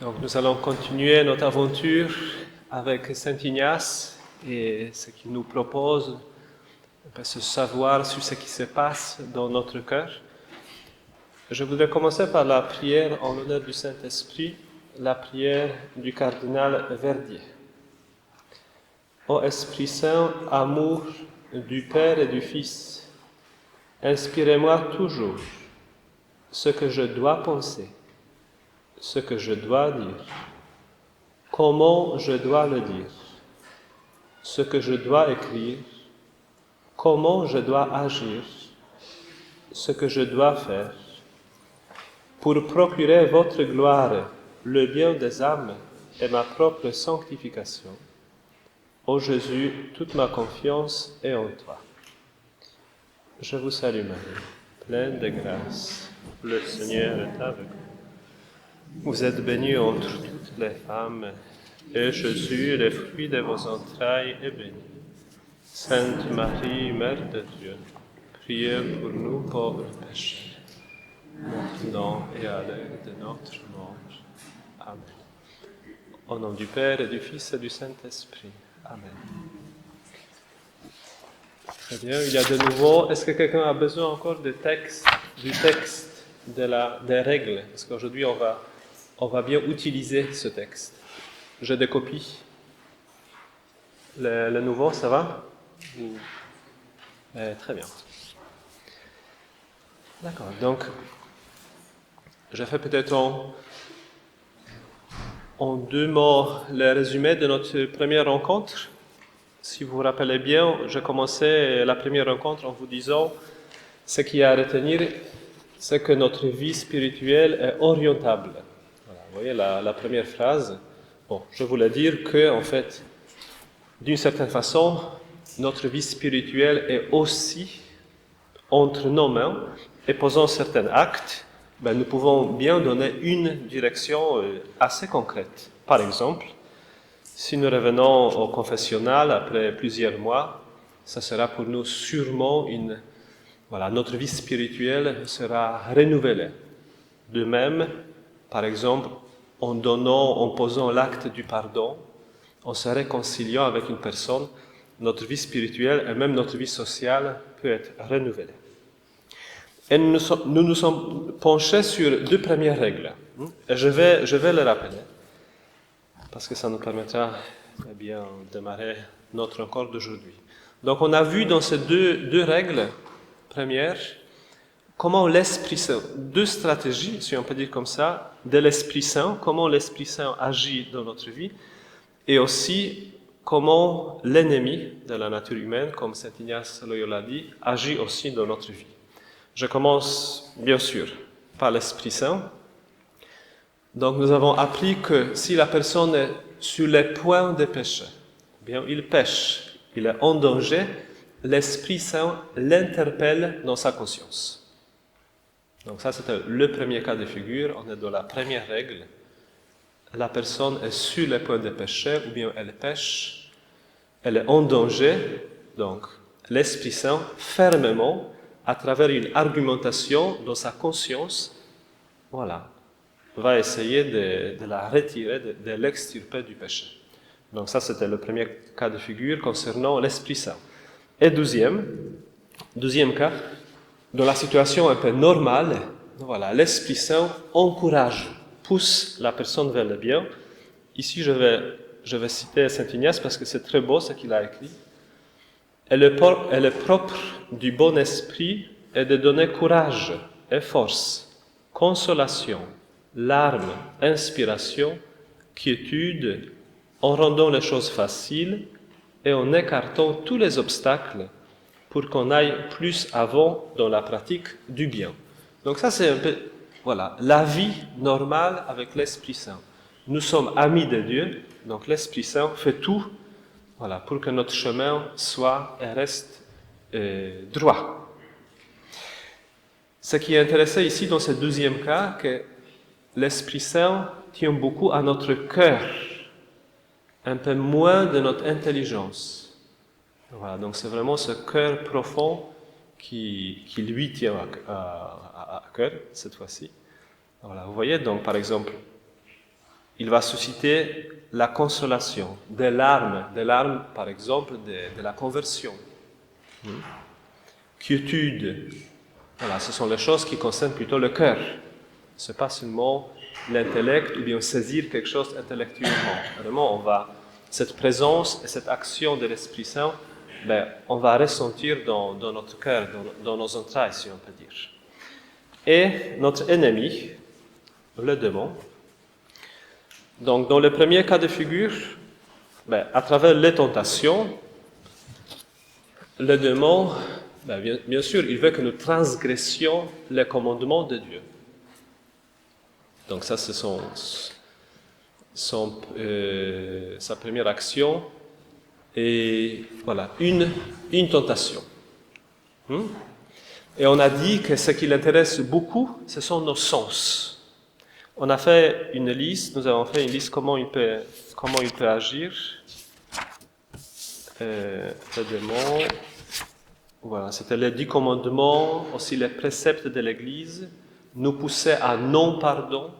Donc nous allons continuer notre aventure avec Saint Ignace et ce qu'il nous propose, ce savoir sur ce qui se passe dans notre cœur. Je voudrais commencer par la prière en l'honneur du Saint-Esprit, la prière du cardinal Verdier. Ô Esprit Saint, amour du Père et du Fils, inspirez-moi toujours ce que je dois penser, ce que je dois dire, comment je dois le dire, ce que je dois écrire, comment je dois agir, ce que je dois faire, pour procurer votre gloire, le bien des âmes et ma propre sanctification. Ô Jésus, toute ma confiance est en toi. Je vous salue Marie, pleine de grâce, le Seigneur est avec vous. Vous êtes bénie entre toutes les femmes, et Jésus, le fruit de vos entrailles, est béni. Sainte Marie, Mère de Dieu, priez pour nous pauvres pécheurs, maintenant et à l'heure de notre mort. Amen. Au nom du Père et du Fils et du Saint-Esprit. Amen. Très bien, il y a de nouveau, est-ce que quelqu'un a besoin encore du texte, des règles? Parce qu'aujourd'hui, on va bien utiliser ce texte. J'ai des copies. Le nouveau, ça va? Très bien. D'accord, donc, je fais peut-être en deux mots le résumé de notre première rencontre. Si vous vous rappelez bien, j'ai commencé la première rencontre en vous disant ce qu'il y a à retenir, c'est que notre vie spirituelle est orientable. Voilà, vous voyez la première phrase. Bon, je voulais dire que, en fait, d'une certaine façon, notre vie spirituelle est aussi entre nos mains et posant certains actes, nous pouvons bien donner une direction assez concrète. Par exemple, si nous revenons au confessionnal après plusieurs mois, ça sera pour nous sûrement notre vie spirituelle sera renouvelée. De même, par exemple, en posant l'acte du pardon, en se réconciliant avec une personne, notre vie spirituelle et même notre vie sociale peut être renouvelée. Et nous nous sommes penchés sur deux premières règles. Et je vais les rappeler, parce que ça nous permettra de bien démarrer notre rencontre d'aujourd'hui. Donc on a vu dans ces deux règles premières, comment l'Esprit Saint, deux stratégies, si on peut dire comme ça, de l'Esprit Saint, comment l'Esprit Saint agit dans notre vie, et aussi comment l'ennemi de la nature humaine, comme Saint Ignace Loyola dit, agit aussi dans notre vie. Je commence, bien sûr, par l'Esprit Saint. Donc nous avons appris que si la personne est sur le point de pécher, bien il pêche, il est en danger, l'Esprit Saint l'interpelle dans sa conscience. Donc ça, c'était le premier cas de figure. On est dans la première règle. La personne est sur le point de pécher, ou bien elle pêche, elle est en danger. Donc, l'Esprit Saint, fermement, à travers une argumentation dans sa conscience, va essayer de la retirer, de l'extirper du péché. Donc ça, c'était le premier cas de figure concernant l'Esprit Saint. Et deuxième cas, dans la situation un peu normale, l'Esprit Saint encourage, pousse la personne vers le bien. Ici, je vais citer Saint Ignace parce que c'est très beau ce qu'il a écrit. Et le propre du bon esprit est de donner courage et force, consolation, larmes, inspiration, quiétude, en rendant les choses faciles et en écartant tous les obstacles pour qu'on aille plus avant dans la pratique du bien. Donc ça, c'est un peu, la vie normale avec l'Esprit Saint. Nous sommes amis de Dieu, donc l'Esprit Saint fait tout pour que notre chemin soit et reste droit. Ce qui est intéressant ici dans ce deuxième cas, que l'Esprit Saint tient beaucoup à notre cœur, un peu moins de notre intelligence. Donc c'est vraiment ce cœur profond qui lui tient à cœur cette fois-ci. Vous voyez, donc par exemple, il va susciter la consolation, des larmes par exemple de la conversion. Quiétude, voilà, ce sont les choses qui concernent plutôt le cœur. Ce n'est pas seulement l'intellect ou bien saisir quelque chose intellectuellement. Vraiment, cette présence et cette action de l'Esprit Saint, on va ressentir dans notre cœur, dans nos entrailles, si on peut dire. Et notre ennemi, le démon. Donc, dans le premier cas de figure, à travers les tentations, le démon, bien sûr, il veut que nous transgressions les commandements de Dieu. Donc ça, c'est sa première action. Et voilà, une tentation. Et on a dit que ce qui l'intéresse beaucoup, ce sont nos sens. On a fait une liste, nous avons fait une liste comment il peut agir. Le démon, voilà, c'était les 10 commandements, aussi les préceptes de l'Église, nous pousser à non-pardon.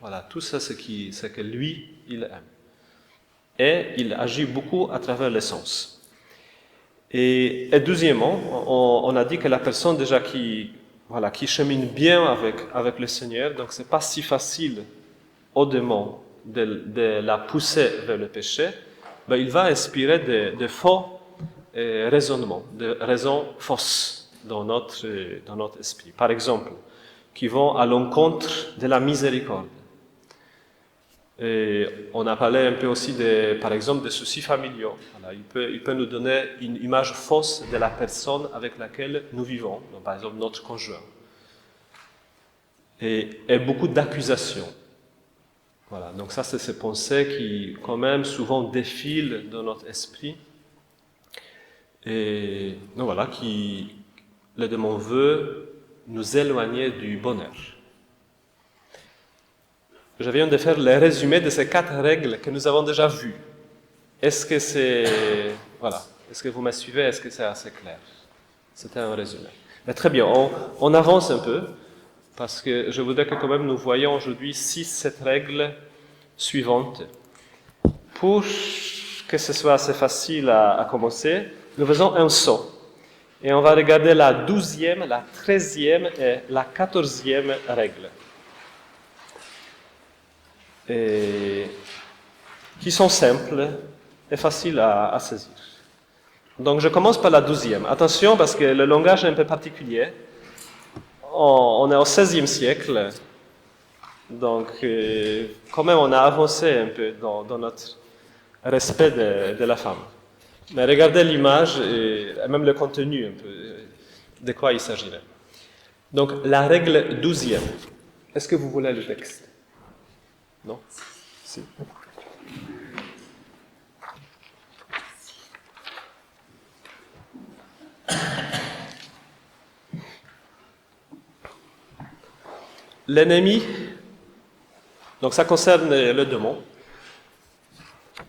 Voilà, tout ça, c'est que lui, il aime. Et il agit beaucoup à travers les sens. Et deuxièmement, on a dit que la personne déjà qui chemine bien avec le Seigneur, donc c'est pas si facile au démon de la pousser vers le péché, il va inspirer de faux raisonnements, de raisons fausses dans notre esprit. Par exemple, qui vont à l'encontre de la miséricorde. Et on a parlé un peu aussi, par exemple, des soucis familiaux. Voilà, il peut nous donner une image fausse de la personne avec laquelle nous vivons, donc, par exemple notre conjoint. Et beaucoup d'accusations. Voilà, donc ça, c'est ces pensées qui, quand même, souvent défilent dans notre esprit. Et donc voilà, le démon veut nous éloigner du bonheur. Je viens de faire le résumé de ces 4 règles que nous avons déjà vues. Est-ce que vous me suivez? Est-ce que c'est assez clair? C'était un résumé. Mais très bien, on avance un peu, parce que je voudrais que quand même nous voyions aujourd'hui 6-7 règles suivantes. Pour que ce soit assez facile à commencer, nous faisons un saut. Et on va regarder la 12e, la 13e et la 14e règle. Et qui sont simples et faciles à saisir. Donc je commence par la 12e. Attention, parce que le langage est un peu particulier. On est au XVIe siècle, donc quand même on a avancé un peu dans notre respect de la femme. Mais regardez l'image et même le contenu un peu, de quoi il s'agirait. Donc la règle 12e. Est-ce que vous voulez le texte? Non? Si. L'ennemi, donc ça concerne le démon,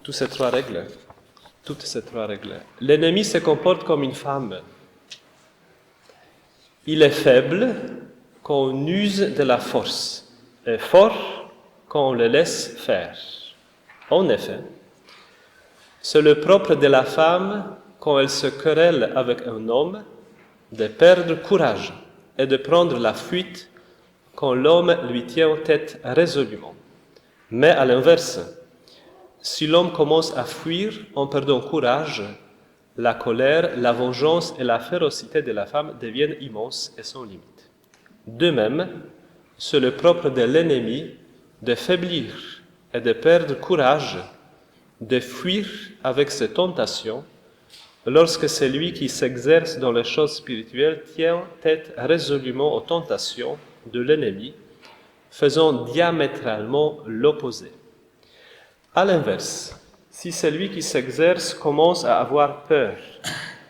toutes ces trois règles. L'ennemi se comporte comme une femme. Il est faible quand on use de la force, et fort quand on le laisse faire. En effet, c'est le propre de la femme, quand elle se querelle avec un homme, de perdre courage et de prendre la fuite quand l'homme lui tient tête résolument. Mais à l'inverse, si l'homme commence à fuir en perdant courage, la colère, la vengeance et la férocité de la femme deviennent immenses et sans limite. De même, c'est le propre de l'ennemi de faiblir et de perdre courage, de fuir avec ses tentations, lorsque celui qui s'exerce dans les choses spirituelles tient tête résolument aux tentations de l'ennemi, faisant diamétralement l'opposé. À l'inverse, si celui qui s'exerce commence à avoir peur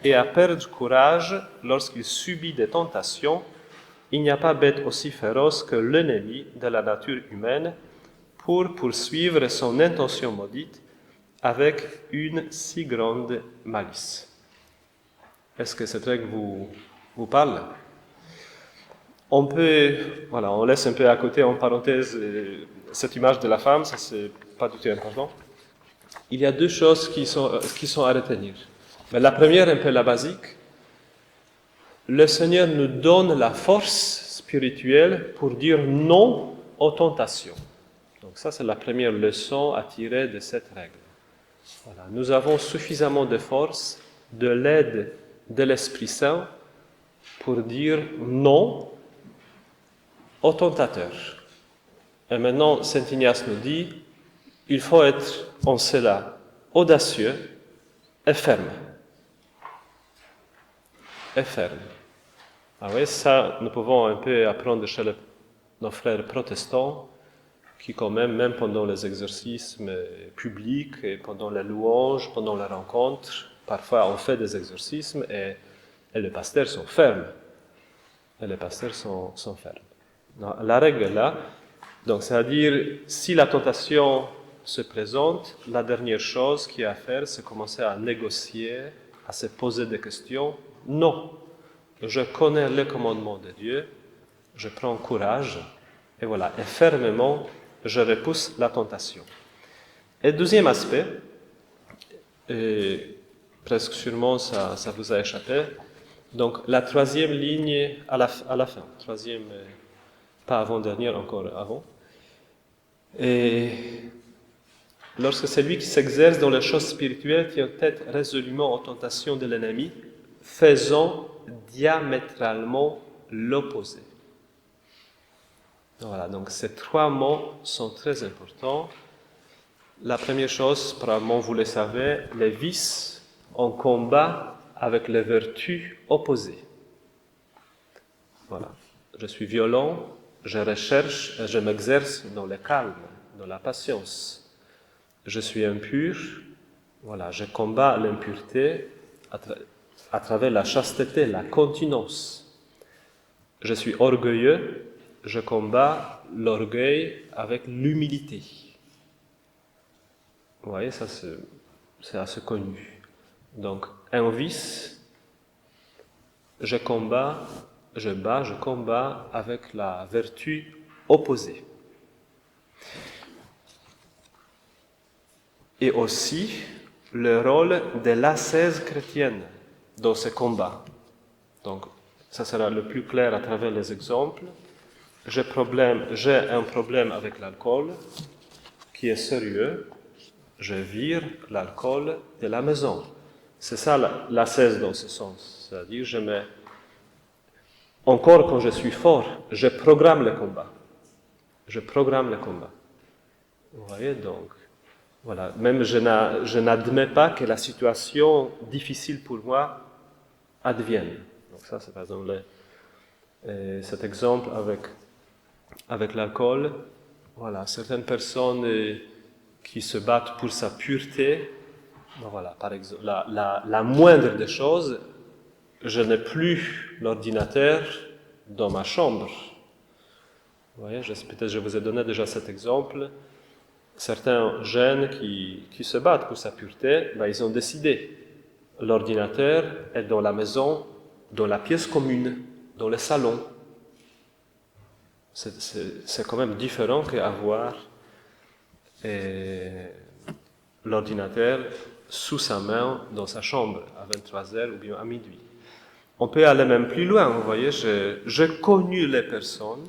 et à perdre courage lorsqu'il subit des tentations, il n'y a pas bête aussi féroce que l'ennemi de la nature humaine pour poursuivre son intention maudite avec une si grande malice. Est-ce que cette règle vous parle? On laisse un peu à côté en parenthèse cette image de la femme, ça c'est pas du tout important. Il y a deux choses qui sont à retenir. Mais la première, un peu la basique, le Seigneur nous donne la force spirituelle pour dire non aux tentations. Donc ça, c'est la première leçon à tirer de cette règle. Voilà. Nous avons suffisamment de force, de l'aide de l'Esprit Saint pour dire non aux tentateurs. Et maintenant, Saint Ignace nous dit, il faut être en cela audacieux et ferme. Et ferme. Ah oui, ça, nous pouvons un peu apprendre chez nos frères protestants, qui quand même pendant les exercices publics, et pendant la louange, pendant la rencontre, parfois on fait des exercices et les pasteurs sont fermes. Et les pasteurs sont fermes. Non, la règle est là, donc c'est-à-dire, si la tentation se présente, la dernière chose qu'il y a à faire, c'est commencer à négocier, à se poser des questions. Non, je connais les commandements de Dieu, je prends courage, et voilà, et fermement, je repousse la tentation. Et deuxième aspect, et presque sûrement ça vous a échappé, donc la troisième ligne à la fin, troisième, pas avant-dernière, encore avant. Et lorsque celui qui s'exerce dans les choses spirituelles tient tête résolument aux tentations de l'ennemi, faisant diamétralement l'opposé. Voilà, donc ces trois mots sont très importants. La première chose, probablement vous le savez, les vices en combat avec les vertus opposées. Voilà, je suis violent, je recherche et je m'exerce dans le calme, dans la patience. Je suis impur, voilà, je combats l'impureté à travers la chasteté, la continence. Je suis orgueilleux, je combats l'orgueil avec l'humilité. Vous voyez, ça c'est assez connu. Donc, un vice, je combats avec la vertu opposée. Et aussi le rôle de l'ascèse chrétienne dans ce combat. Donc, ça sera le plus clair à travers les exemples. J'ai un problème avec l'alcool qui est sérieux. Je vire l'alcool de la maison. C'est ça l'ascèse dans ce sens. C'est-à-dire, encore quand je suis fort, je programme le combat. Vous voyez, donc, voilà. Même je n'admets pas que la situation difficile pour moi advienne. Donc ça, c'est par exemple cet exemple avec l'alcool. Voilà, certaines personnes qui se battent pour sa pureté, voilà, par exemple, la moindre des choses, je n'ai plus l'ordinateur dans ma chambre. Vous voyez, peut-être je vous ai donné déjà cet exemple. Certains jeunes qui se battent pour sa pureté, ils ont décidé. L'ordinateur est dans la maison, dans la pièce commune, dans le salon. C'est quand même différent qu'avoir l'ordinateur sous sa main dans sa chambre à 23h ou bien à minuit. On peut aller même plus loin, vous voyez, j'ai connu les personnes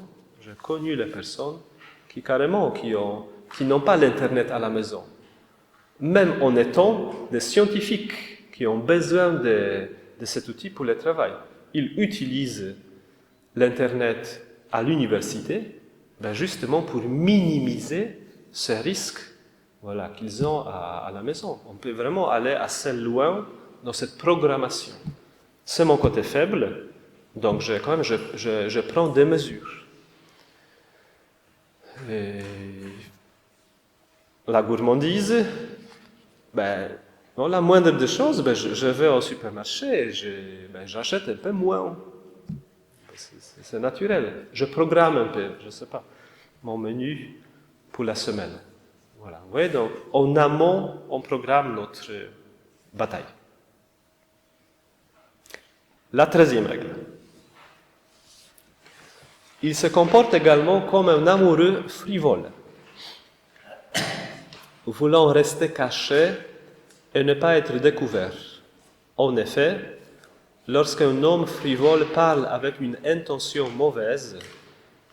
qui carrément, qui n'ont pas l'Internet à la maison. Même en étant des scientifiques qui ont besoin de cet outil pour le travail. Ils utilisent l'Internet à l'université, justement pour minimiser ces risques, voilà, qu'ils ont à la maison. On peut vraiment aller assez loin dans cette programmation. C'est mon côté faible, donc je prends des mesures. Et la gourmandise, la moindre des choses, je vais au supermarché et j'achète un peu moins. C'est naturel. Je programme un peu, je ne sais pas, mon menu pour la semaine. Voilà. Vous voyez, donc, en amont, on programme notre bataille. La 13e règle. Il se comporte également comme un amoureux frivole. voulant rester caché et ne pas être découvert. En effet, lorsqu'un homme frivole parle avec une intention mauvaise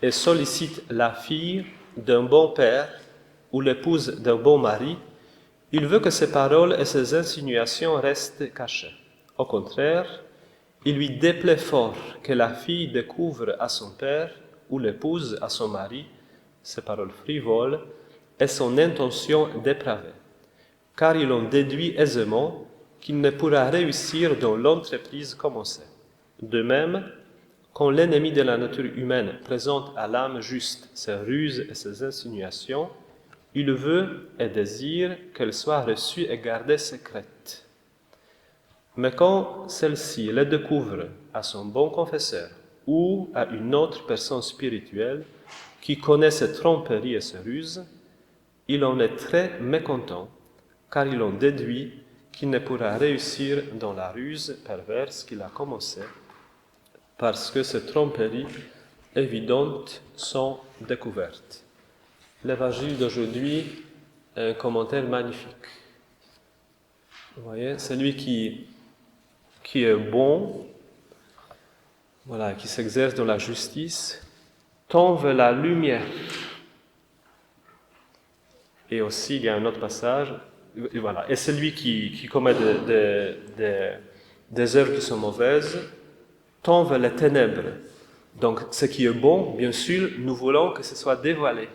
et sollicite la fille d'un bon père ou l'épouse d'un bon mari, il veut que ses paroles et ses insinuations restent cachées. Au contraire, il lui déplaît fort que la fille découvre à son père ou l'épouse à son mari ses paroles frivoles et son intention dépravée, car il en déduit aisément qu'il ne pourra réussir dans l'entreprise commencée. De même, quand l'ennemi de la nature humaine présente à l'âme juste ses ruses et ses insinuations, il veut et désire qu'elles soient reçues et gardées secrètes. Mais quand celle-ci les découvre à son bon confesseur ou à une autre personne spirituelle qui connaît ses tromperies et ses ruses, il en est très mécontent, car il en déduit qu'il ne pourra réussir dans la ruse perverse qu'il a commencée, parce que ces tromperies évidentes sont découvertes. L'évangile d'aujourd'hui est un commentaire magnifique. Vous voyez, celui qui est bon, voilà, qui s'exerce dans la justice, tend vers la lumière. Et aussi, il y a un autre passage, et voilà. Et celui qui commet des œuvres qui sont mauvaises, tend vers les ténèbres. Donc, ce qui est bon, bien sûr, nous voulons que ce soit dévoilé.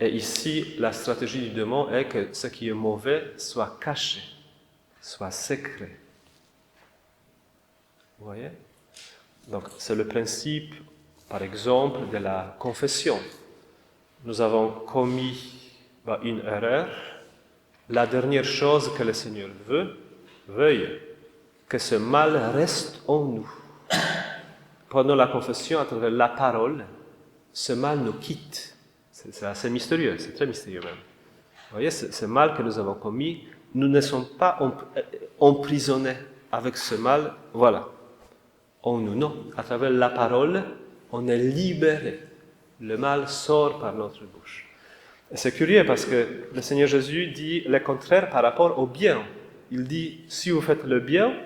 Et ici, la stratégie du démon est que ce qui est mauvais soit caché, soit secret. Vous voyez? Donc, c'est le principe, par exemple, de la confession. Nous avons commis une erreur. La dernière chose que le Seigneur veuille que ce mal reste en nous. Pendant la confession, à travers la parole, ce mal nous quitte. C'est assez mystérieux, c'est très mystérieux même. Vous voyez, ce mal que nous avons commis, nous ne sommes pas emprisonnés avec ce mal, voilà, en nous. Non, à travers la parole, on est libéré. Le mal sort par notre bouche. Et c'est curieux parce que le Seigneur Jésus dit le contraire par rapport au bien. Il dit, si vous faites le bien,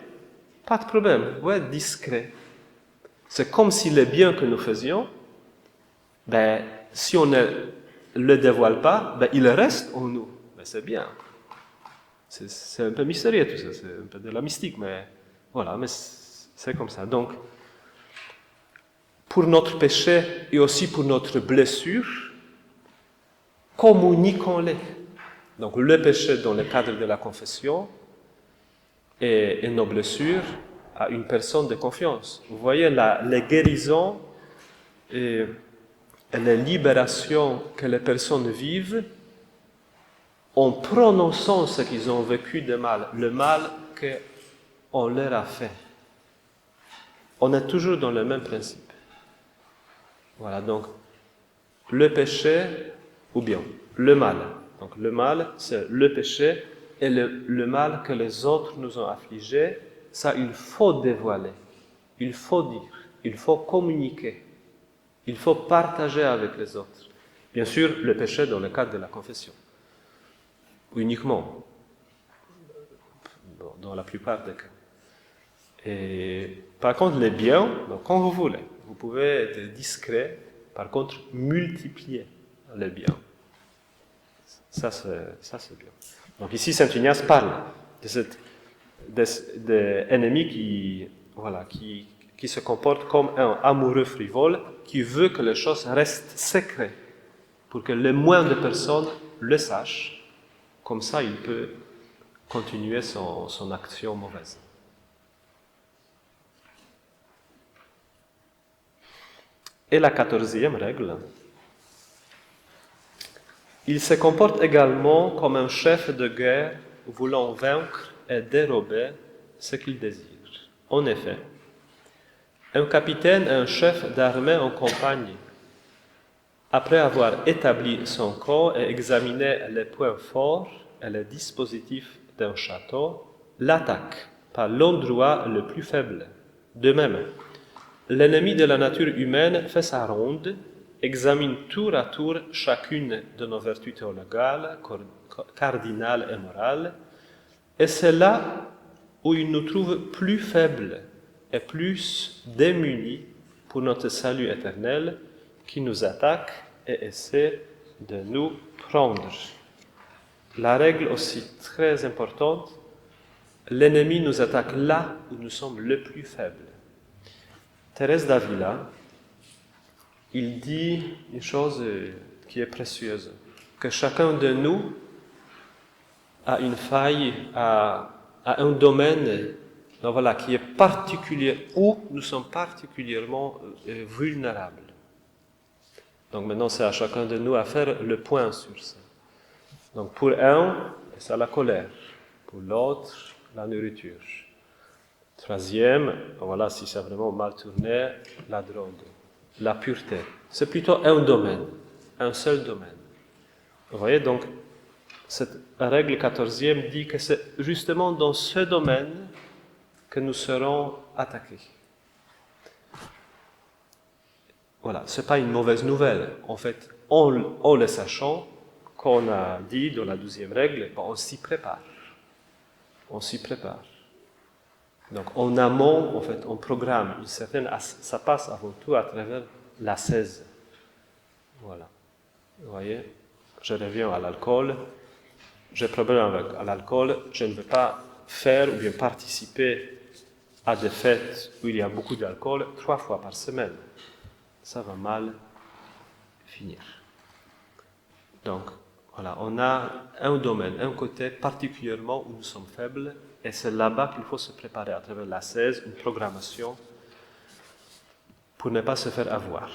pas de problème, vous êtes discret. C'est comme si le bien que nous faisions, si on ne le dévoile pas, il reste en nous. C'est bien. C'est un peu mystérieux tout ça, c'est un peu de la mystique, mais voilà, mais c'est comme ça. Donc, pour notre péché et aussi pour notre blessure, communiquons-les. Donc, le péché dans le cadre de la confession et nos blessures à une personne de confiance. Vous voyez, les guérisons et les libérations que les personnes vivent en prononçant ce qu'ils ont vécu de mal, le mal qu'on leur a fait. On est toujours dans le même principe. Voilà, donc, le péché, ou bien le mal. Donc, le mal, c'est le péché, et le mal que les autres nous ont affligé, ça, il faut dévoiler, il faut dire, il faut communiquer, il faut partager avec les autres. Bien sûr, le péché dans le cadre de la confession. Uniquement, dans la plupart des cas. Et par contre, les biens, donc, quand vous voulez, vous pouvez être discret, par contre, multiplier les biens. Ça, c'est bien. Donc ici, Saint Ignace parle des ennemis qui se comportent comme un amoureux frivole, qui veut que les choses restent secrètes, pour que le moins de personnes le sachent. Comme ça, il peut continuer son action mauvaise. Et la 14e règle, il se comporte également comme un chef de guerre voulant vaincre et dérober ce qu'il désire. En effet, un capitaine et un chef d'armée en campagne, après avoir établi son corps et examiné les points forts et les dispositifs d'un château, l'attaque par l'endroit le plus faible. De même, l'ennemi de la nature humaine fait sa ronde examine tour à tour chacune de nos vertus théologales, cardinales et morales, et c'est là où il nous trouve plus faibles et plus démunis pour notre salut éternel, qui nous attaque et essaie de nous prendre. La règle aussi très importante, l'ennemi nous attaque là où nous sommes le plus faibles. Thérèse d'Avila, il dit une chose qui est précieuse, que chacun de nous a une faille, a un domaine qui est particulier, où nous sommes particulièrement vulnérables. Donc maintenant, c'est à chacun de nous à faire le point sur ça. Donc pour un, c'est la colère. Pour l'autre, la nourriture. Troisième, si c'est vraiment mal tourné, la drogue, la pureté. C'est plutôt un domaine, un seul domaine. Vous voyez, donc, cette règle 14e dit que c'est justement dans ce domaine que nous serons attaqués. Voilà, ce n'est pas une mauvaise nouvelle. En fait, en le sachant, qu'on a dit dans la 12e règle, on s'y prépare. On s'y prépare. Donc, en amont, en fait, on programme une certaine... Ça passe avant tout à travers l'ascèse. Voilà. Vous voyez, je reviens à l'alcool. J'ai problème avec l'alcool. Je ne veux pas faire ou bien participer à des fêtes où il y a beaucoup d'alcool 3 fois par semaine. Ça va mal finir. Donc, voilà, on a un domaine, un côté particulièrement où nous sommes faibles, et c'est là-bas qu'il faut se préparer à travers l'ascèse, une programmation, pour ne pas se faire avoir.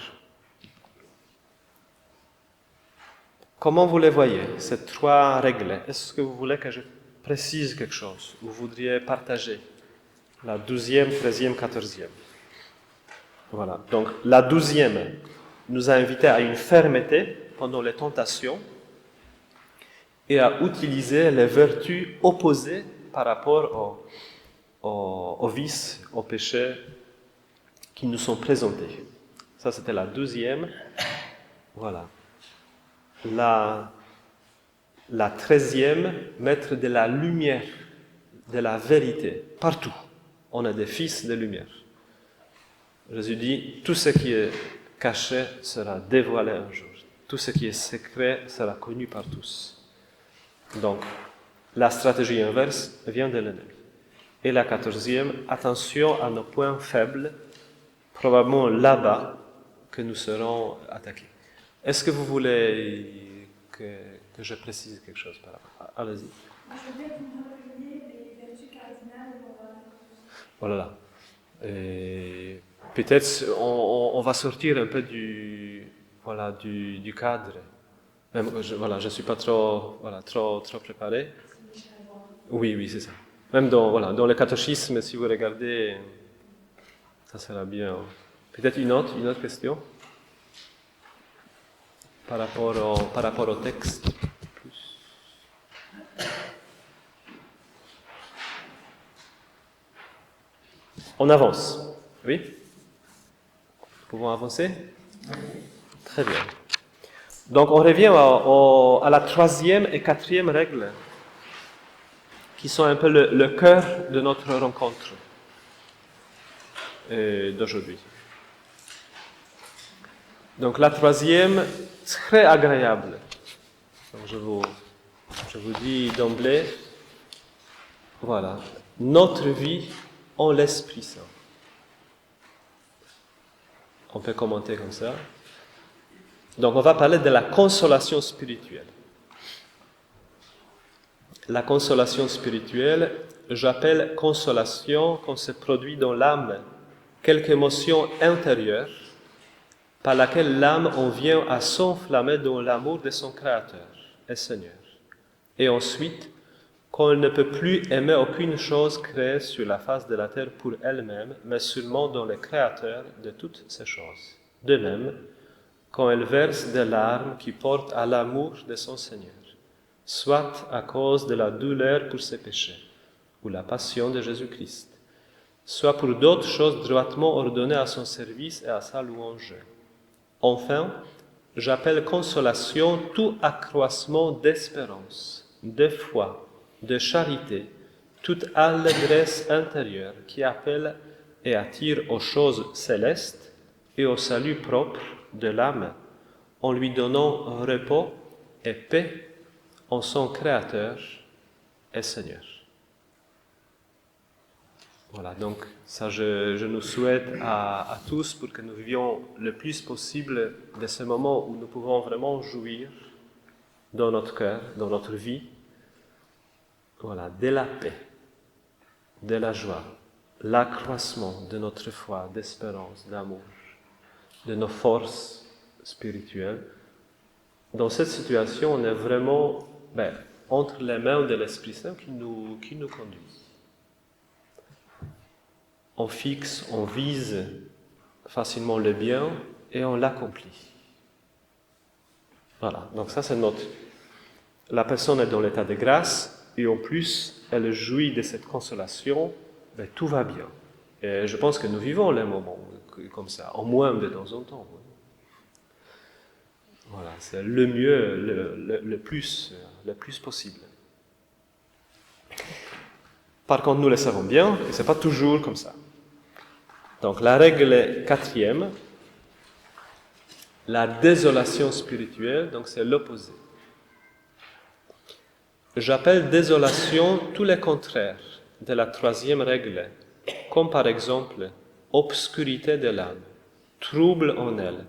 Comment vous les voyez, ces 3 règles? Est-ce que vous voulez que je précise quelque chose? Vous voudriez partager la 12e, 13e, 14e? Voilà, donc la 12e nous a invités à une fermeté pendant les tentations et à utiliser les vertus opposées par rapport aux vices, aux péchés qui nous sont présentés. Ça, c'était la 12e. Voilà. La 13e, mettre de la lumière, de la vérité, partout. On a des fils de lumière. Jésus dit, tout ce qui est caché sera dévoilé un jour. Tout ce qui est secret sera connu par tous. Donc, la stratégie inverse vient de l'ennemi. Et la 14e, attention à nos points faibles, probablement là-bas que nous serons attaqués. Est-ce que vous voulez que je précise quelque chose par rapport à... Allez-y. Je voulais que vous me rappeliez les vertus cardinales et morales. Voilà. Et peut-être on va sortir un peu du cadre. Même, je ne suis pas trop préparé. Oui, c'est ça. Même dans le catéchisme, si vous regardez, ça sera bien. Peut-être une autre question par rapport au texte. On avance. Oui? Nous pouvons avancer? Très bien. Donc, on revient à la 3e et 4e règle, qui sont un peu le cœur de notre rencontre d'aujourd'hui. Donc, la 3e, très agréable. Donc, je vous dis d'emblée, voilà, notre vie en l'Esprit Saint. On peut commenter comme ça. Donc, on va parler de la consolation spirituelle. La consolation spirituelle, j'appelle consolation quand se produit dans l'âme quelque émotion intérieure par laquelle l'âme en vient à s'enflammer dans l'amour de son Créateur et Seigneur. Et ensuite, quand elle ne peut plus aimer aucune chose créée sur la face de la terre pour elle-même, mais seulement dans le Créateur de toutes ces choses. De même, quand elle verse des larmes qui portent à l'amour de son Seigneur, soit à cause de la douleur pour ses péchés, ou la passion de Jésus-Christ, soit pour d'autres choses droitement ordonnées à son service et à sa louange. Enfin, j'appelle consolation tout accroissement d'espérance, de foi, de charité, toute allégresse intérieure qui appelle et attire aux choses célestes et au salut propre de l'âme, en lui donnant repos et paix en son Créateur et Seigneur. Voilà, donc ça je nous souhaite à tous pour que nous vivions le plus possible de ce moment où nous pouvons vraiment jouir dans notre cœur, dans notre vie, voilà, de la paix, de la joie, l'accroissement de notre foi, d'espérance, d'amour, de nos forces spirituelles. Dans cette situation, on est vraiment entre les mains de l'Esprit Saint qui nous conduit. On fixe, on vise facilement le bien et on l'accomplit. Voilà, donc ça c'est la personne est dans l'état de grâce et en plus elle jouit de cette consolation, tout va bien. Et je pense que nous vivons les moments comme ça, au moins de temps en temps. Voilà, c'est le mieux, le plus possible. Par contre, nous le savons bien que ce n'est pas toujours comme ça. Donc la règle 4e, la désolation spirituelle, donc c'est l'opposé. J'appelle désolation tous les contraires de la 3e règle, comme par exemple obscurité de l'âme, trouble en elle,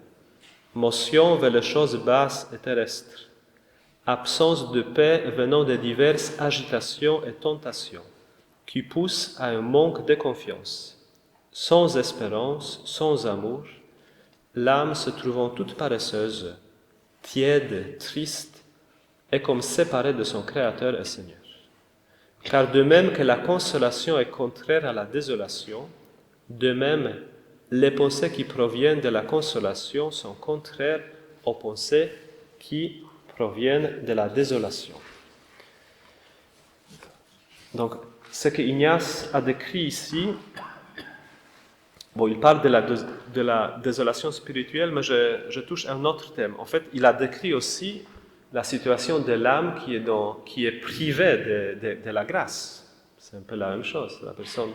motion vers les choses basses et terrestres, absence de paix venant de diverses agitations et tentations, qui poussent à un manque de confiance. Sans espérance, sans amour, l'âme se trouvant toute paresseuse, tiède, triste, et comme séparée de son Créateur et Seigneur. Car de même que la consolation est contraire à la désolation, de même les pensées qui proviennent de la consolation sont contraires aux pensées qui proviennent de la désolation. Donc, ce que Ignace a décrit ici, il parle de la désolation spirituelle, mais je touche un autre thème. En fait, il a décrit aussi la situation de l'âme qui est privée de la grâce. C'est un peu la même chose. La personne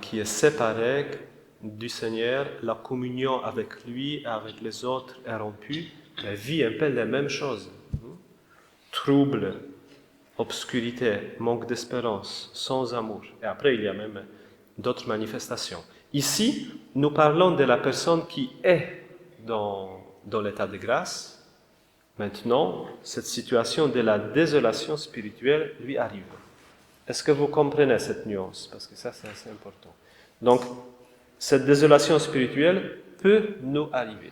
qui est séparée du Seigneur, la communion avec lui et avec les autres est rompue, elle vit un peu les mêmes choses. Trouble, obscurité, manque d'espérance, sans amour. Et après, il y a même d'autres manifestations. Ici, nous parlons de la personne qui est dans l'état de grâce. Maintenant, cette situation de la désolation spirituelle lui arrive. Est-ce que vous comprenez cette nuance? Parce que ça, c'est assez important. Donc, cette désolation spirituelle peut nous arriver.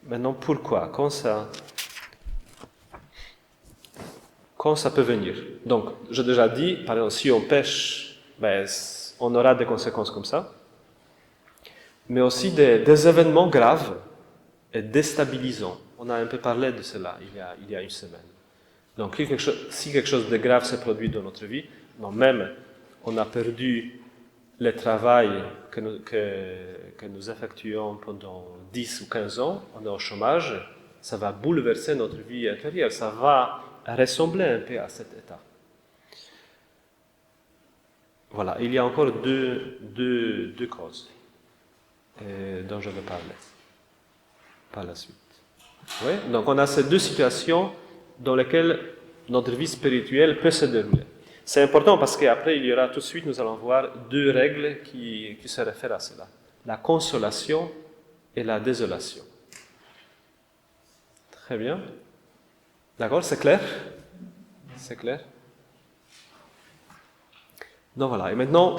Maintenant, pourquoi? Quand ça peut venir? Donc, j'ai déjà dit, par exemple, si on pêche, on aura des conséquences comme ça, mais aussi des événements graves et déstabilisants. On a un peu parlé de cela il y a une semaine. Donc, si quelque chose de grave se produit dans notre vie, même on a perdu le travail que nous effectuons pendant 10 ou 15 ans, on est au chômage, ça va bouleverser notre vie intérieure, ça va ressembler un peu à cet état. Voilà, il y a encore deux causes dont je vais parler par la suite. Oui? Donc on a ces deux situations dans lesquelles notre vie spirituelle peut se dérouler. C'est important parce qu'après, il y aura tout de suite, nous allons voir deux règles qui se réfèrent à cela. La consolation et la désolation. Très bien. D'accord, c'est clair? C'est clair? Donc voilà, et maintenant,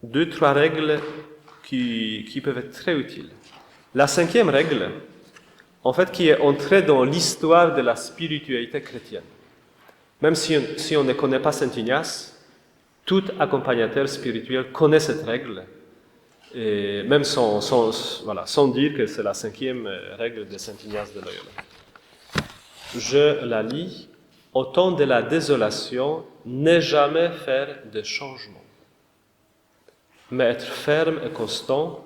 2-3 règles qui peuvent être très utiles. La 5e règle, en fait, qui est entrée dans l'histoire de la spiritualité chrétienne. Même si on ne connaît pas Saint Ignace, tout accompagnateur spirituel connaît cette règle, et même sans dire que c'est la 5e règle de Saint Ignace de Loyola. Je la lis. Au temps de la désolation, ne jamais faire de changement, mais être ferme et constant,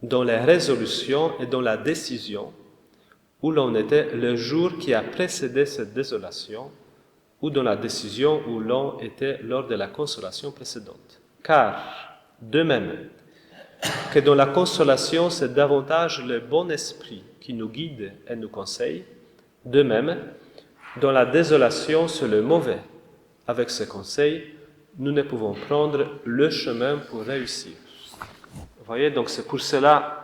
dans les résolutions et dans la décision où l'on était le jour qui a précédé cette désolation ou dans la décision où l'on était lors de la consolation précédente. Car, de même que dans la consolation, c'est davantage le bon esprit qui nous guide et nous conseille, de même, dans la désolation, c'est le mauvais. Avec ce conseil, nous ne pouvons prendre le chemin pour réussir. Vous voyez, donc c'est pour cela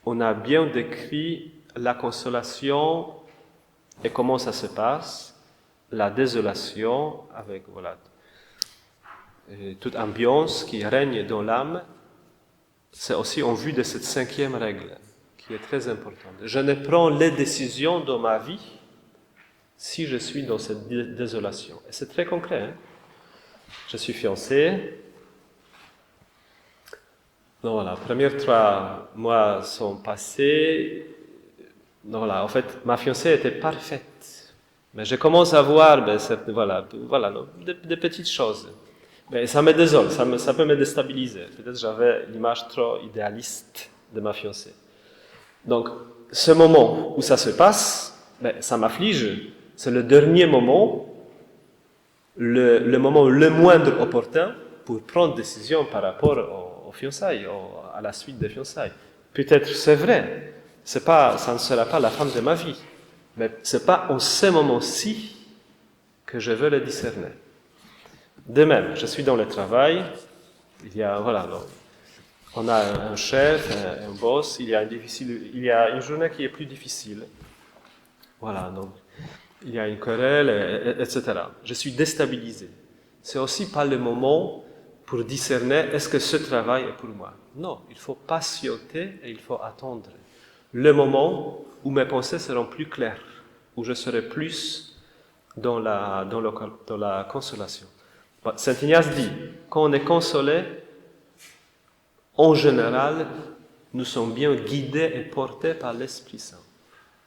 on a bien décrit la consolation et comment ça se passe, la désolation avec toute ambiance qui règne dans l'âme. C'est aussi en vue de cette 5e règle qui est très importante. Je ne prends les décisions dans ma vie si je suis dans cette désolation. Et c'est très concret. Hein? Je suis fiancé. Donc voilà, les premiers 3 mois sont passés. Donc voilà, en fait, ma fiancée était parfaite. Mais je commence à voir des petites choses. Mais ça me désole, ça peut me déstabiliser. Peut-être j'avais l'image trop idéaliste de ma fiancée. Donc, ce moment où ça se passe, ça m'afflige. C'est le dernier moment, le moment le moindre opportun pour prendre décision par rapport aux fiançailles, à la suite des fiançailles. Peut-être c'est vrai, ça ne sera pas la femme de ma vie, mais ce n'est pas en ce moment-ci que je veux le discerner. De même, je suis dans le travail, on a un chef, un boss, il y a une journée qui est plus difficile. Voilà, donc il y a une querelle, etc. Je suis déstabilisé. C'est aussi pas le moment pour discerner est-ce que ce travail est pour moi. Non, il faut patienter et il faut attendre le moment où mes pensées seront plus claires, où je serai plus dans la consolation. Saint Ignace dit, quand on est consolé, en général, nous sommes bien guidés et portés par l'Esprit Saint.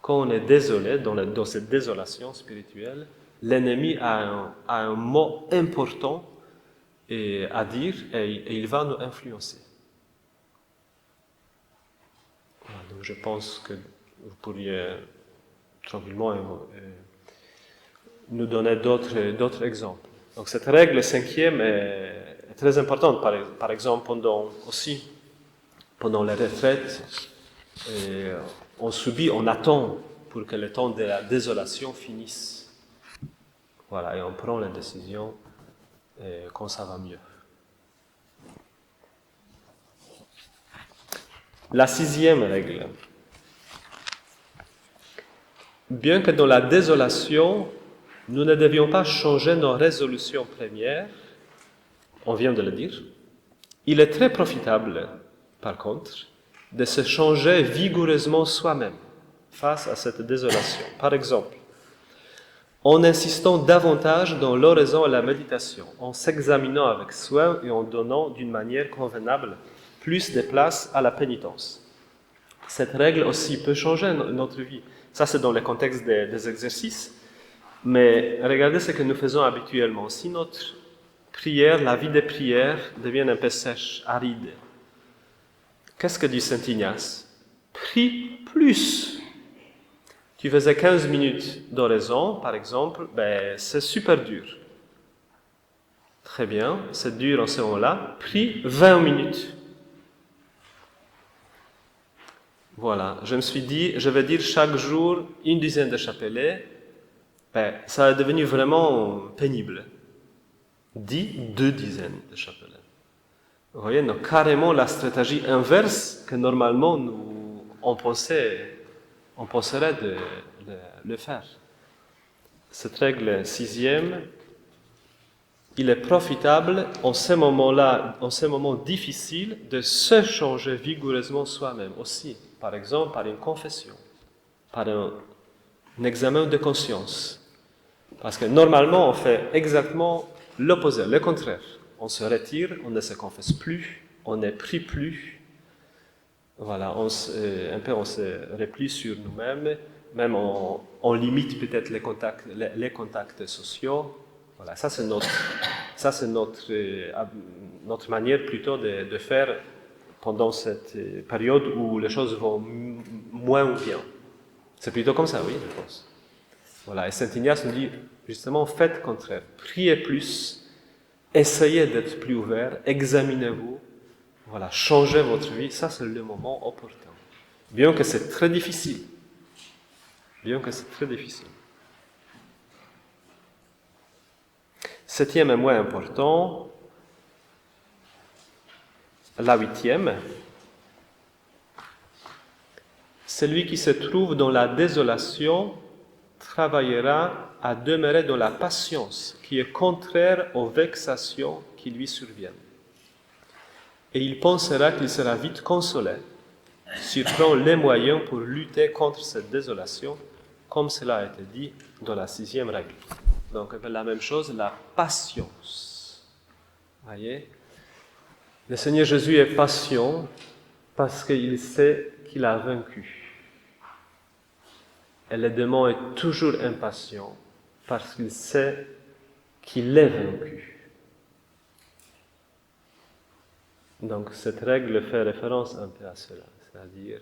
Quand on est désolé, dans cette désolation spirituelle, l'ennemi a un mot important à dire et il va nous influencer. Voilà, donc je pense que vous pourriez tranquillement nous donner d'autres exemples. Donc cette règle 5e est très importante. Par exemple, pendant les retraites, on attend pour que le temps de la désolation finisse. Voilà, et on prend la décision quand ça va mieux. La 6e règle. Bien que dans la désolation, nous ne devions pas changer nos résolutions premières, on vient de le dire, il est très profitable, par contre, de se changer vigoureusement soi-même face à cette désolation. Par exemple, en insistant davantage dans l'oraison et la méditation, en s'examinant avec soin et en donnant d'une manière convenable plus de place à la pénitence. Cette règle aussi peut changer notre vie. Ça, c'est dans le contexte des exercices. Mais regardez ce que nous faisons habituellement. Si notre prière, la vie de prière, devient un peu sèche, aride, qu'est-ce que dit Saint Ignace? Prie plus. Tu faisais 15 minutes d'oraison, par exemple, c'est super dur. Très bien, c'est dur en ce moment-là. Prie 20 minutes. Voilà, je me suis dit, je vais dire chaque jour une dizaine de chapelets. Ça est devenu vraiment pénible. Dis 2 dizaines de chapelets. Vous voyez, donc carrément la stratégie inverse que normalement on penserait de le faire. Cette règle 6e, il est profitable en ces moments-là, en ces moments difficiles, de se changer vigoureusement soi-même aussi. Par exemple, par une confession, par un examen de conscience. Parce que normalement, on fait exactement l'opposé, le contraire. On se retire, on ne se confesse plus, on ne prie plus. Voilà, on se replie sur nous-mêmes, même on limite peut-être les contacts sociaux. Voilà, ça c'est notre manière plutôt de faire pendant cette période où les choses vont moins bien. C'est plutôt comme ça, oui, je pense. Voilà, et Saint Ignace nous dit justement, faites le contraire, priez plus, essayez d'être plus ouvert, examinez-vous, voilà, changez votre vie, ça c'est le moment opportun. Bien que c'est très difficile. Bien que c'est très difficile. Septième et moins important, la huitième, celui qui se trouve dans la désolation travaillera à demeurer dans la patience, qui est contraire aux vexations qui lui surviennent. Et il pensera qu'il sera vite consolé s'il prend les moyens pour lutter contre cette désolation, comme cela a été dit dans la 6e règle. Donc, la même chose, la patience. Voyez, le Seigneur Jésus est patient parce qu'il sait qu'il a vaincu. Et le démon est toujours impatient parce qu'il sait qu'il est vaincu. Donc cette règle fait référence un peu à cela, c'est-à-dire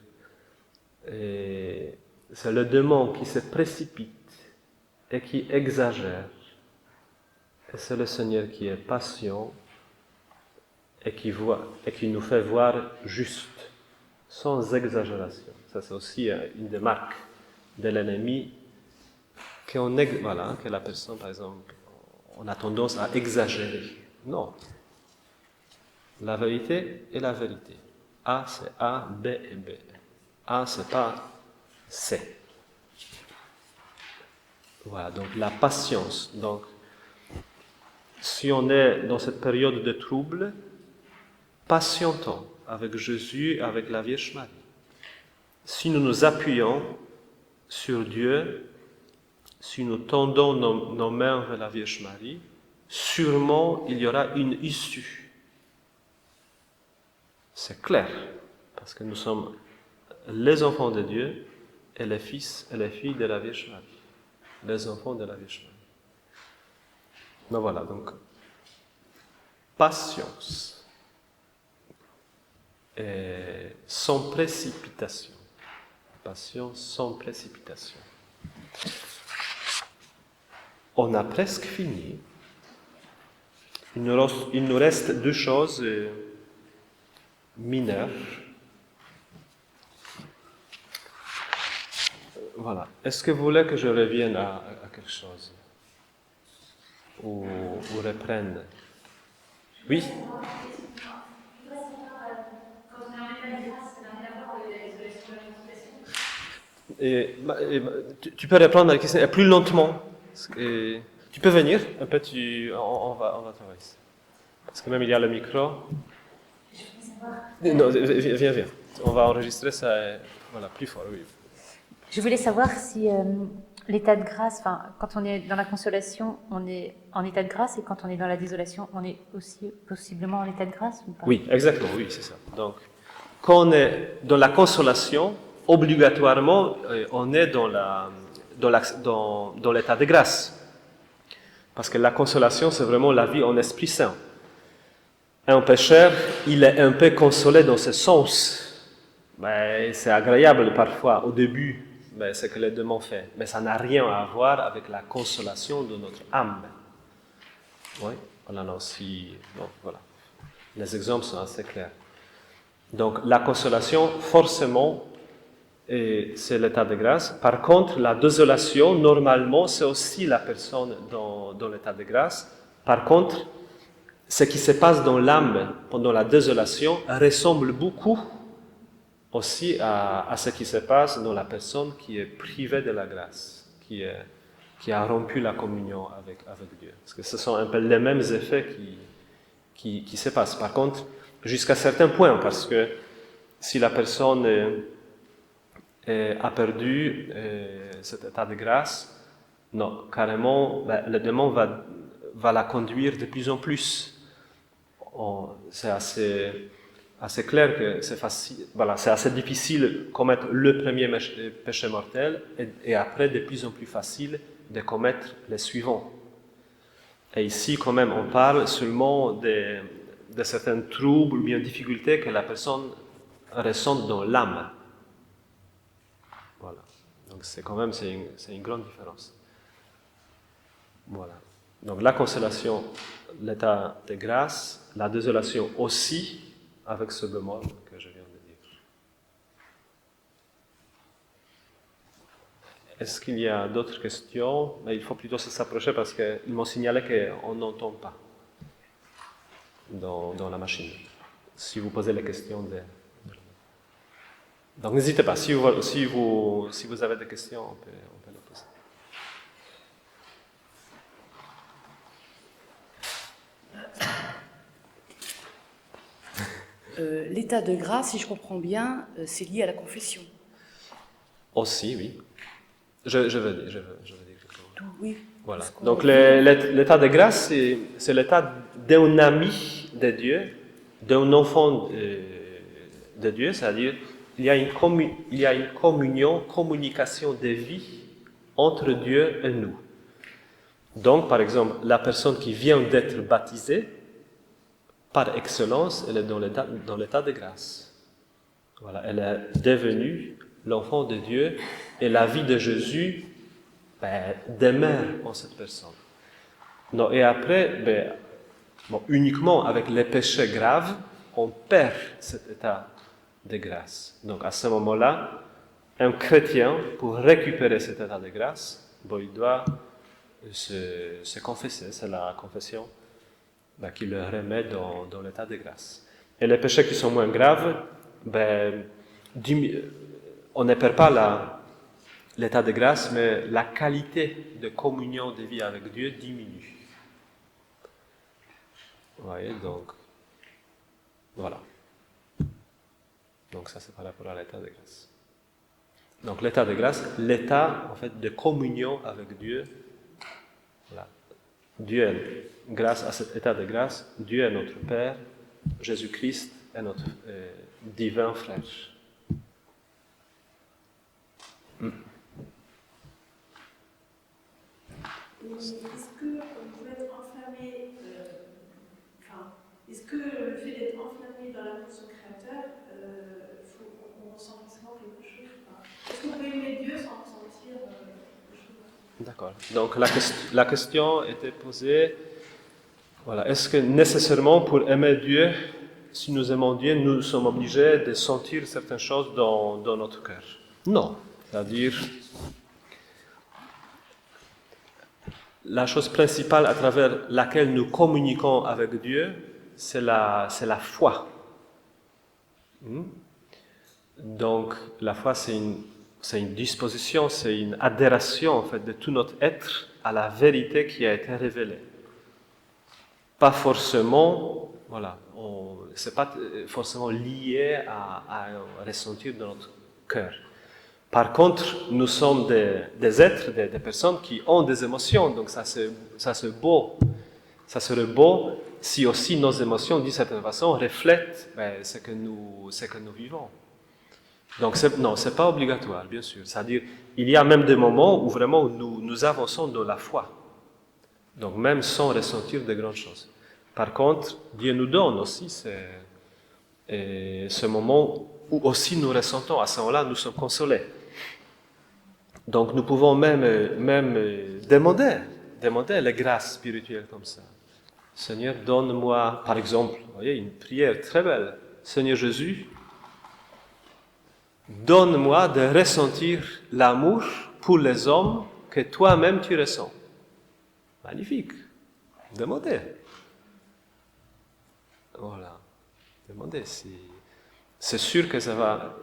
c'est le démon qui se précipite et qui exagère, et c'est le Seigneur qui est patient et qui nous fait voir juste, sans exagération. Ça c'est aussi une des marques de l'ennemi, que la personne, par exemple, on a tendance à exagérer. Non. La vérité est la vérité. A, c'est A, B est B. A, c'est pas C. Voilà, donc la patience. Donc, si on est dans cette période de trouble, patientons avec Jésus, avec la Vierge Marie. Si nous nous appuyons sur Dieu, si nous tendons nos mains vers la Vierge Marie, sûrement il y aura une issue. C'est clair, parce que nous sommes les enfants de Dieu et les fils et les filles de la Vierge Marie. Les enfants de la Vierge Marie. Mais voilà, donc, patience et sans précipitation. Patience sans précipitation. On a presque fini. Il nous reste deux choses mineures. Voilà. Est-ce que vous voulez que je revienne à quelque chose? Ou reprenne? Oui? Tu peux répondre à la question plus lentement. Tu peux venir un peu, on va travailler. Parce que même il y a le micro. Non, viens. On va enregistrer ça, plus fort, oui. Je voulais savoir si l'état de grâce, quand on est dans la consolation, on est en état de grâce, et quand on est dans la désolation, on est aussi possiblement en état de grâce ou pas? Oui, exactement, oui, c'est ça. Donc, quand on est dans la consolation, obligatoirement, on est dans l'état de grâce. Parce que la consolation, c'est vraiment la vie en Esprit Saint. Un pécheur, il est un peu consolé dans ce sens. Mais c'est agréable parfois, au début, ce que le démon fait. Mais ça n'a rien à voir avec la consolation de notre âme. Oui, voilà. Les exemples sont assez clairs. Donc, la consolation, forcément, c'est l'état de grâce. Par contre, la désolation, normalement, c'est aussi la personne dans l'état de grâce. Par contre, ce qui se passe dans l'âme pendant la désolation ressemble beaucoup aussi à ce qui se passe dans la personne qui est privée de la grâce, qui a rompu la communion avec Dieu. Parce que ce sont un peu les mêmes effets qui se passent. Par contre, jusqu'à certains points, parce que si la personne a perdu cet état de grâce, non, carrément, le démon va la conduire de plus en plus. C'est assez clair que c'est facile. Voilà, c'est assez difficile de commettre le premier péché mortel et après de plus en plus facile de commettre les suivants. Et ici, quand même, on parle seulement de certains troubles ou bien difficultés que la personne ressent dans l'âme. Voilà. Donc c'est quand même c'est une grande différence. Voilà. Donc la consolation, l'état de grâce, la désolation aussi, avec ce bémol que je viens de dire. Est-ce qu'il y a d'autres questions? Mais il faut plutôt s'approcher parce qu'ils m'ont signalé qu'on n'entend pas dans la machine. Si vous posez les questions Donc n'hésitez pas, si vous avez des questions, on peut les poser. L'état de grâce, si je comprends bien, c'est lié à la confession. Aussi, oui. Je veux dire quelque chose. Oui. Voilà. Donc l'état de grâce, c'est l'état d'un ami de Dieu, d'un enfant de Dieu, c'est-à-dire il y a une communication de vie entre Dieu et nous. Donc, par exemple, la personne qui vient d'être baptisée, par excellence, elle est dans l'état de grâce. Voilà, elle est devenue l'enfant de Dieu et la vie de Jésus demeure en cette personne. Non, et après, uniquement avec les péchés graves, on perd cet état de grâce. Donc à ce moment-là, un chrétien, pour récupérer cet état de grâce, il doit se confesser, c'est la confession qui le remet dans l'état de grâce. Et les péchés qui sont moins graves, on ne perd pas l'état de grâce, mais la qualité de communion de vie avec Dieu diminue. Vous voyez, donc, voilà. Donc ça, c'est par rapport à l'état de grâce. Donc l'état de grâce, l'état, en fait, de communion avec Dieu. Voilà. Dieu, grâce à cet état de grâce, Dieu est notre Père, Jésus-Christ est notre divin frère. Est-ce qu'on peut être enfermé, est-ce que le fait d'être enfermé dans l'amour de son Créateur, on ressent forcément quelque chose? Est-ce qu'on peut aimer Dieu sans ressentir quelque chose? D'accord. Donc la question était posée, voilà, est-ce que nécessairement pour aimer Dieu, si nous aimons Dieu, nous sommes obligés de sentir certaines choses dans notre cœur? Non. C'est-à-dire, la chose principale à travers laquelle nous communiquons avec Dieu, c'est la foi. Donc, la foi, c'est une disposition, c'est une adhération en fait, de tout notre être à la vérité qui a été révélée. Pas forcément, voilà, c'est pas forcément lié à un ressentir dans notre cœur. Par contre, nous sommes des êtres, des personnes qui ont des émotions, donc ça c'est beau. Ça serait beau si aussi nos émotions, d'une certaine façon, reflètent ce que nous vivons. Donc non, c'est pas obligatoire, bien sûr. C'est-à-dire, il y a même des moments où vraiment nous avançons dans la foi. Donc même sans ressentir de grandes choses. Par contre, Dieu nous donne aussi ce moment où aussi nous ressentons. À ce moment-là, nous sommes consolés. Donc nous pouvons même demander les grâces spirituelles comme ça. Seigneur, donne-moi, par exemple, vous voyez, une prière très belle. Seigneur Jésus, donne-moi de ressentir l'amour pour les hommes que toi-même tu ressens. Magnifique. Demandez. Voilà. Demandez. C'est sûr que ça va.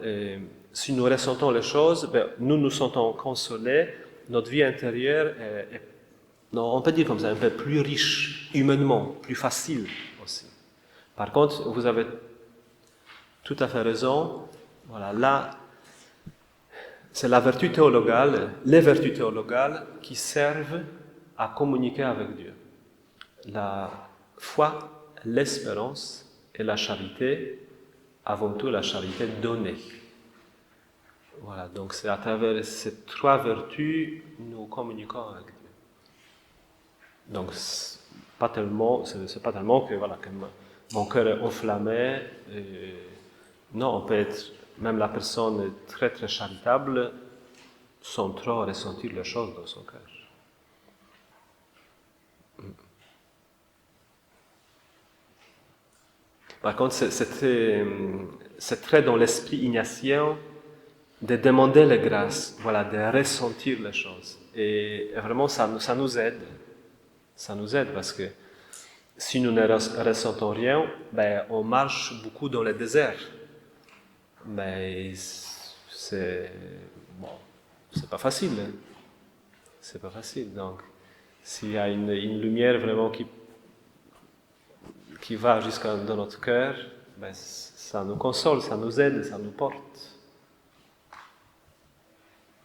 Si nous ressentons les choses, nous nous sentons consolés. Notre vie intérieure on peut dire comme ça, un peu plus riche, humainement, plus facile aussi. Par contre, vous avez tout à fait raison. Voilà, là, c'est la vertu théologale, les vertus théologales qui servent à communiquer avec Dieu. La foi, l'espérance et la charité, avant tout la charité donnée. Voilà, donc c'est à travers ces trois vertus nous communiquons avec Dieu. Donc c'est pas tellement que voilà, comme mon cœur est enflammé. Non, on peut être, même la personne est très très charitable sans trop ressentir les choses dans son cœur. Par contre, c'est très dans l'esprit ignatien de demander les grâces, voilà, de ressentir les choses. Et vraiment, ça nous aide. Ça nous aide parce que si nous ne ressentons rien, ben, on marche beaucoup dans le désert. Mais c'est pas facile. Hein. C'est pas facile. Donc, s'il y a une lumière vraiment qui va jusqu'à dans notre cœur, ben, ça nous console, ça nous aide, ça nous porte.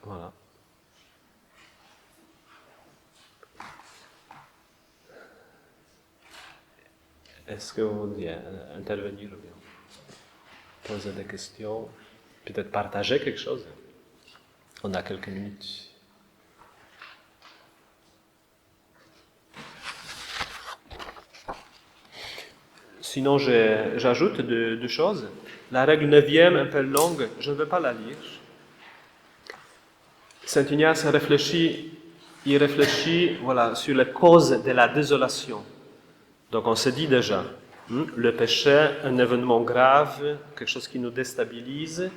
Voilà. Est-ce que vous voulez intervenir ou bien poser des questions, peut-être partager quelque chose? On a quelques minutes. Sinon, j'ajoute deux choses. La règle 9e, un peu longue, je ne vais pas la lire. Saint Ignace réfléchit voilà, sur les causes de la désolation. Donc on se dit déjà, le péché, un événement grave, quelque chose qui nous déstabilise.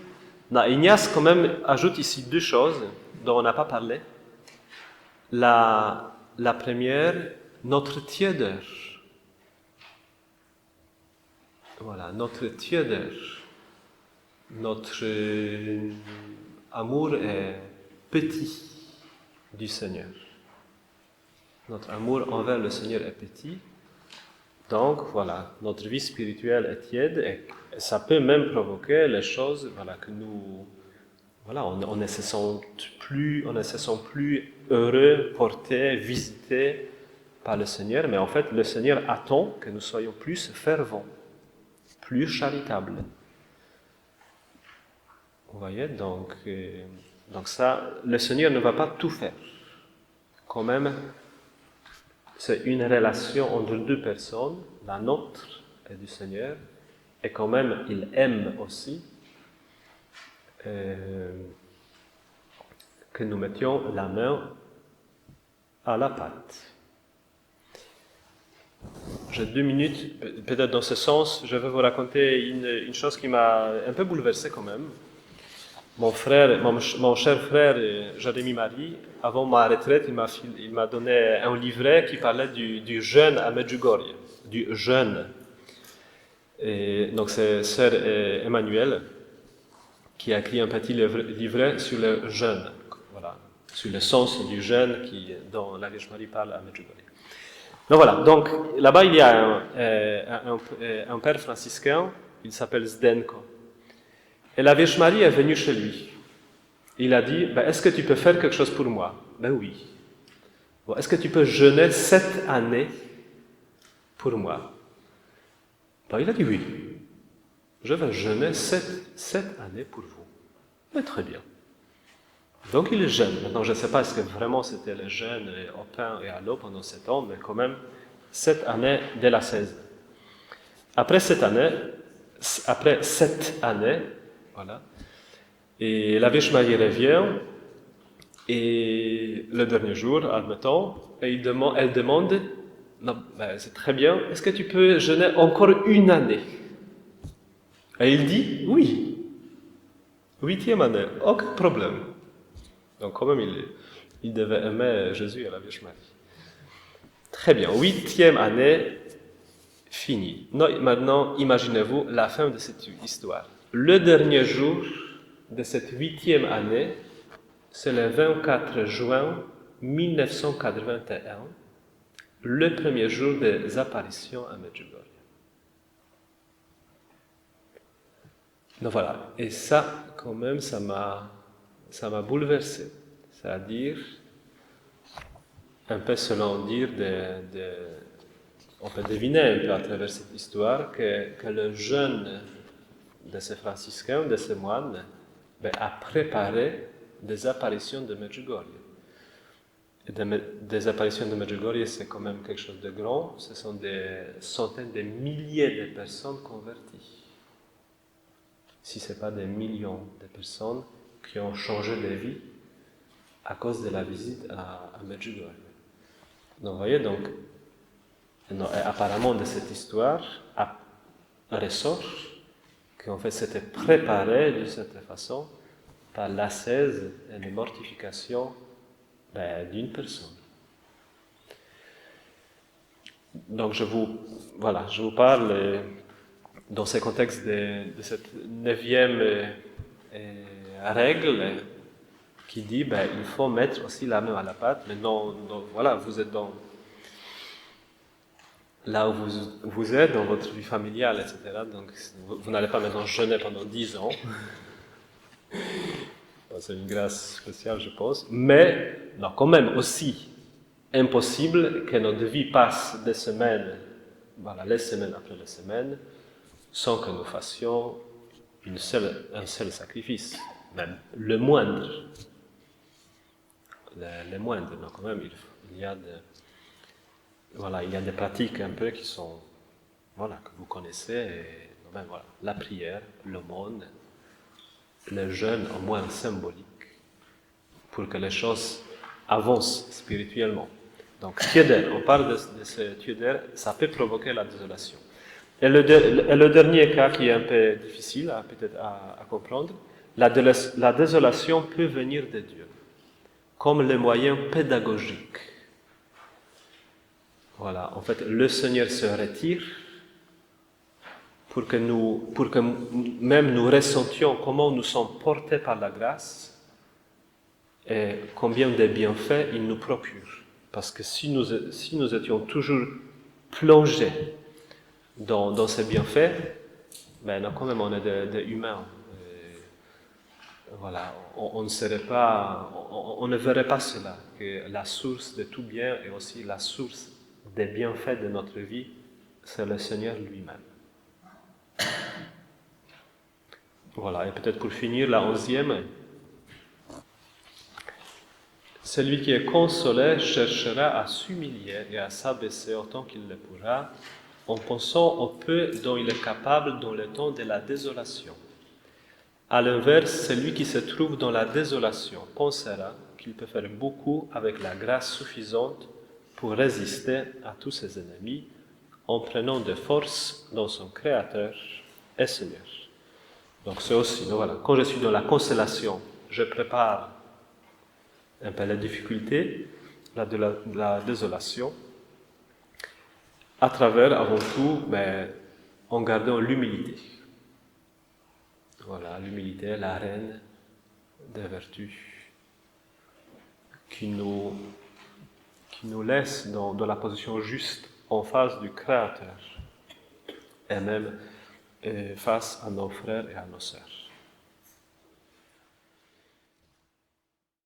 Ignace quand même ajoute ici deux choses dont on n'a pas parlé. La première, notre tiédeur. Voilà, notre tiédeur. Notre amour est petit du Seigneur. Notre amour envers le Seigneur est petit. Donc, voilà, notre vie spirituelle est tiède et ça peut même provoquer les choses, voilà, que nous, voilà, on ne se sent plus heureux, portés, visités par le Seigneur, mais en fait, le Seigneur attend que nous soyons plus fervents, plus charitables. Vous voyez, donc ça, le Seigneur ne va pas tout faire. Quand même, c'est une relation entre deux personnes, la nôtre et du Seigneur, et quand même, il aime aussi que nous mettions la main à la pâte. J'ai 2 minutes, peut-être dans ce sens, je vais vous raconter une chose qui m'a un peu bouleversé quand même. Mon cher frère Jérémy Marie, avant ma retraite, il m'a donné un livret qui parlait du jeûne à Medjugorje, du jeûne. Et donc c'est sœur Emmanuel qui a écrit un petit livret sur le jeûne, voilà, sur le sens du jeûne dont la Vierge Marie parle à Medjugorje. Donc voilà, donc là-bas il y a un père franciscain, il s'appelle Zdenko. Et la Vierge Marie est venue chez lui. Il a dit, est-ce que tu peux faire quelque chose pour moi? Ben oui. Bon, est-ce que tu peux jeûner 7 années pour moi? Ben, il a dit oui. Je vais jeûner 7 années pour vous. Mais très bien. Donc il jeûne. Maintenant, je ne sais pas est-ce que vraiment c'était le jeûne au pain et à l'eau pendant 7 ans, mais quand même 7 années dès la 16. Après 7 années, voilà, et la Vierge Marie revient, et le dernier jour, admettons, et elle demande, non, c'est très bien, est-ce que tu peux jeûner encore 1 année? Et il dit, oui, 8e année, aucun problème. Donc quand même, il devait aimer Jésus et la Vierge Marie. Très bien, 8e année, fini. Maintenant, imaginez-vous la fin de cette histoire. Le dernier jour de cette 8e année, c'est le 24 juin 1981, le premier jour des apparitions à Medjugorje. Donc voilà, et ça, quand même, ça m'a bouleversé. C'est-à-dire, un peu selon dire, on peut deviner un peu à travers cette histoire que le jeûne de ces franciscains, de ces moines, a préparé des apparitions de Medjugorje. Et des apparitions de Medjugorje, c'est quand même quelque chose de grand. Ce sont des centaines de milliers de personnes converties. Si ce n'est pas des millions de personnes qui ont changé de vie à cause de la visite à Medjugorje. Donc, vous voyez, donc, apparemment de cette histoire ressort qu'en fait c'était préparé d'une certaine façon par l'ascèse et la mortification d'une personne. Donc je vous parle dans ce contexte de cette 9e règle qui dit il faut mettre aussi la main à la pâte, mais voilà, vous êtes là où vous êtes dans votre vie familiale, etc. Donc vous n'allez pas maintenant jeûner pendant 10 ans. C'est une grâce spéciale, je pense. Mais, non, quand même aussi impossible que notre vie passe des semaines, les semaines après les semaines, sans que nous fassions un seul sacrifice, même le moindre. Le moindre, donc quand même, il y a des pratiques un peu qui sont, que vous connaissez, et même, la prière, l'aumône, le jeûne au moins symbolique, pour que les choses avancent spirituellement. Donc, tiéder, on parle de ce tiéder, ça peut provoquer la désolation. Et le dernier cas qui est un peu difficile peut-être à comprendre, la désolation peut venir de Dieu, comme le moyen pédagogique. Voilà, en fait, le Seigneur se retire pour que même nous ressentions comment nous sommes portés par la grâce et combien de bienfaits il nous procure. Parce que si nous étions toujours plongés dans ces bienfaits, quand même on est des humains. On ne verrait pas cela, que la source de tout bien et aussi la source des bienfaits de notre vie, c'est le Seigneur lui-même. Voilà, et peut-être pour finir, la 11e, celui qui est consolé cherchera à s'humilier et à s'abaisser autant qu'il le pourra, en pensant au peu dont il est capable dans le temps de la désolation. À l'inverse, celui qui se trouve dans la désolation pensera qu'il peut faire beaucoup avec la grâce suffisante pour résister à tous ses ennemis, en prenant de force dans son Créateur et Seigneur. Donc c'est aussi, quand je suis dans la consolation, je prépare un peu la difficulté, la désolation, à travers, avant tout, en gardant l'humilité. Voilà, l'humilité, la reine des vertus, qui nous laisse dans la position juste en face du Créateur, et même face à nos frères et à nos sœurs.